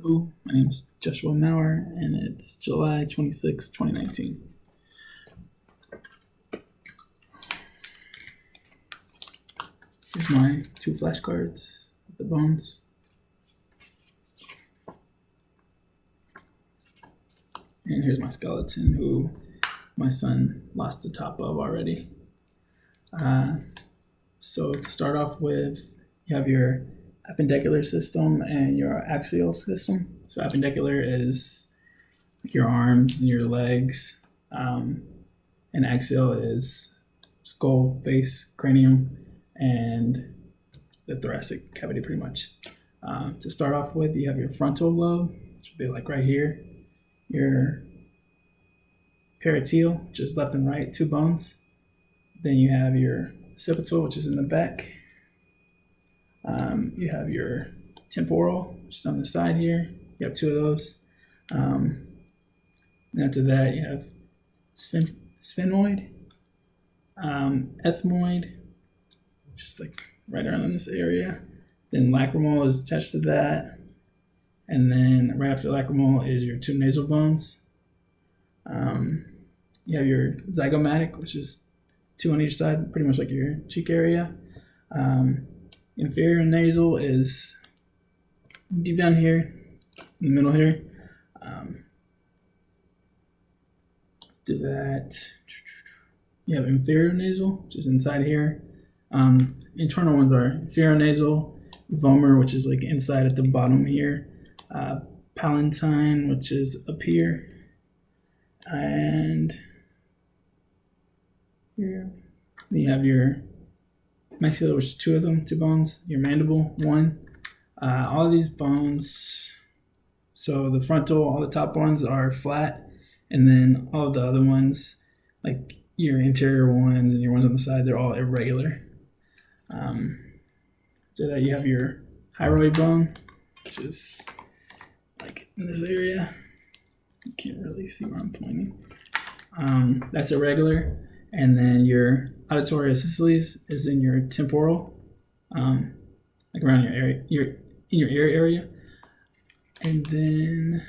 Hello, my name is Joshua Maurer, and it's July 26, 2019. Here's my two flashcards with the bones. And here's my skeleton, who my son lost the top of already. So to start off with, you have your appendicular system and your axial system. So appendicular is like your arms and your legs, and axial is skull, face, cranium, and the thoracic cavity, pretty much. To start off with, you have your frontal lobe, which would be like right here, your parietal, which is left and right, two bones. Then you have your occipital, which is in the back. You have your temporal, which is on the side here. You have two of those. And after that, you have sphenoid, ethmoid, just like right around in this area. Then lacrimal is attached to that. And then right after lacrimal is your two nasal bones. You have your zygomatic, which is two on each side, pretty much like your cheek area. Inferior nasal is deep down here, in the middle here. To that, you have inferior nasal, which is inside here. Internal ones are inferior nasal, vomer, which is like inside at the bottom here, palatine, which is up here, and here you have your maxilla, which is two of them, two bones, your mandible, one. All of these bones, so the frontal, all the top ones are flat, and then all of the other ones, like your interior ones and your ones on the side, they're all irregular. So that you have your hyroid bone, which is like in this area. You can't really see where I'm pointing. That's irregular. And then your auditory isosceles is in your temporal, like around your area, in your ear area. And then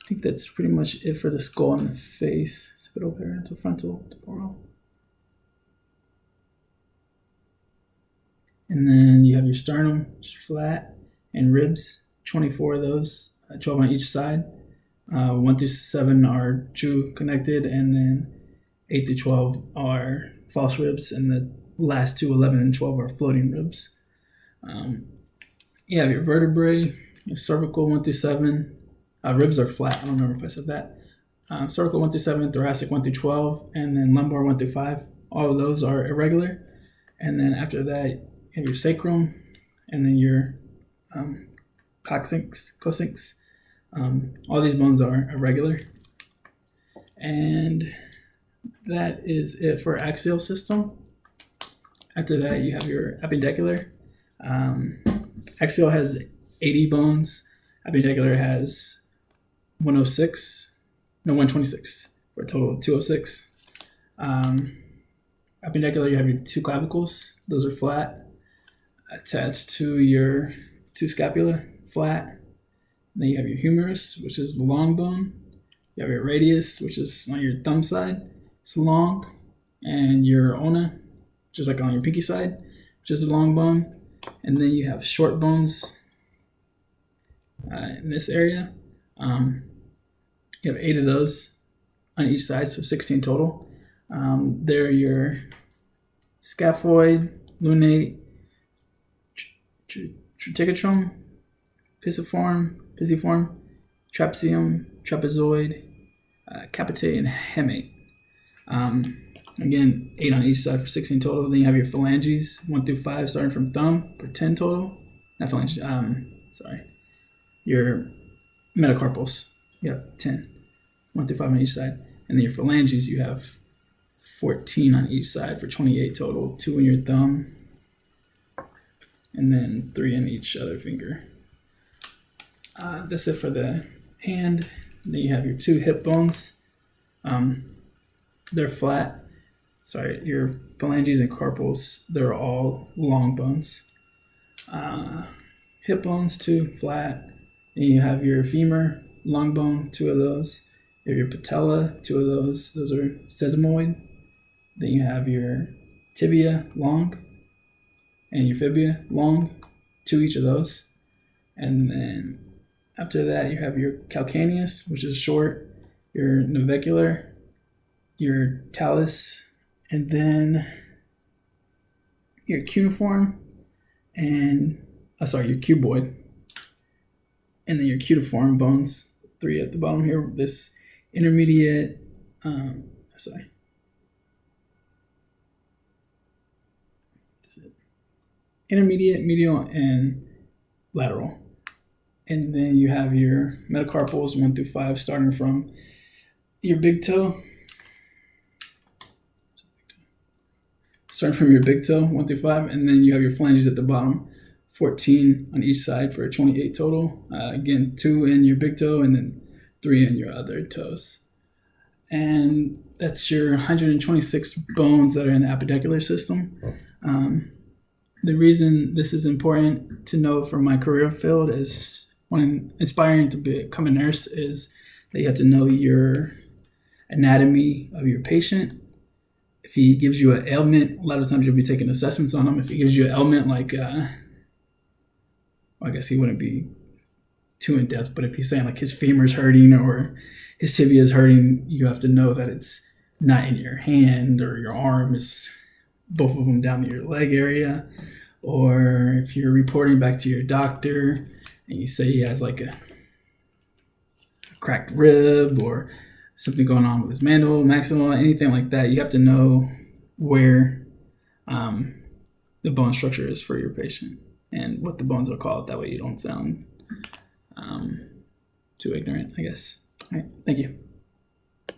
I think that's pretty much it for the skull and the face. Occipital, parietal, frontal, temporal. And then you have your sternum, which is flat, and ribs, 24 of those, 12 on each side. 1 through 7 are true connected, and then 8 through 12 are false ribs, and the last two, 11 and 12, are floating ribs. You have your vertebrae, your cervical 1 through 7. Ribs are flat. I don't remember if I said that. Cervical 1 through 7, thoracic 1 through 12, and then lumbar 1 through 5. All of those are irregular. And then after that, you have your sacrum, and then your coccyx. All these bones are irregular. And that is it for axial system. After that, you have your appendicular. Axial has 80 bones. Appendicular has 126, for a total of 206. Appendicular, you have your two clavicles. Those are flat, attached to your two scapula, flat. And then you have your humerus, which is the long bone. You have your radius, which is on your thumb side. It's long. And your ulna, which is like on your pinky side, which is a long bone. And then you have short bones in this area. You have 8 of those on each side, so 16 total. They're your scaphoid, lunate, triticotrum, pisiform, trapezium, trapezoid, capitate, and hemate. Again, 8 on each side for 16 total. Then you have your phalanges, 1 through 5, starting from thumb, for 10 total. Not phalanges, your metacarpals, you have 10, 1 through 5 on each side. And then your phalanges, you have 14 on each side for 28 total, 2 in your thumb, and then 3 in each other finger. That's it for the hand. And then you have your two hip bones. They're flat. Your phalanges and carpals, they're all long bones. hip bones, 2 flat. And you have your femur, long bone, 2 of those. You have your patella, 2 of those. Those are sesamoid. Then you have your tibia, long, and your fibia, long, 2 each of those. And then after that, you have your calcaneus, which is short, your navicular, your talus, and then your cuneiform, and your cuboid, and then your cuneiform bones, 3 at the bottom here. This intermediate, intermediate, medial, and lateral. And then you have your metacarpals 1 through 5, starting from your big toe. Starting from your big toe, 1 through 5, and then you have your phalanges at the bottom, 14 on each side for a 28 total. Again, 2 in your big toe and then 3 in your other toes. And that's your 126 bones that are in the appendicular system. The reason this is important to know for my career field is when aspiring to become a nurse is that you have to know your anatomy of your patient. If he gives you an ailment, a lot of times you'll be taking assessments on him. If he gives you an ailment like, I guess he wouldn't be too in depth, but if he's saying like his femur's hurting or his tibia is hurting, you have to know that it's not in your hand or your arm, it's both of them down to your leg area. Or if you're reporting back to your doctor and you say he has like a cracked rib or something going on with his mandible, maximal, anything like that, you have to know where the bone structure is for your patient and what the bones are called. That way you don't sound too ignorant, I guess. All right, thank you.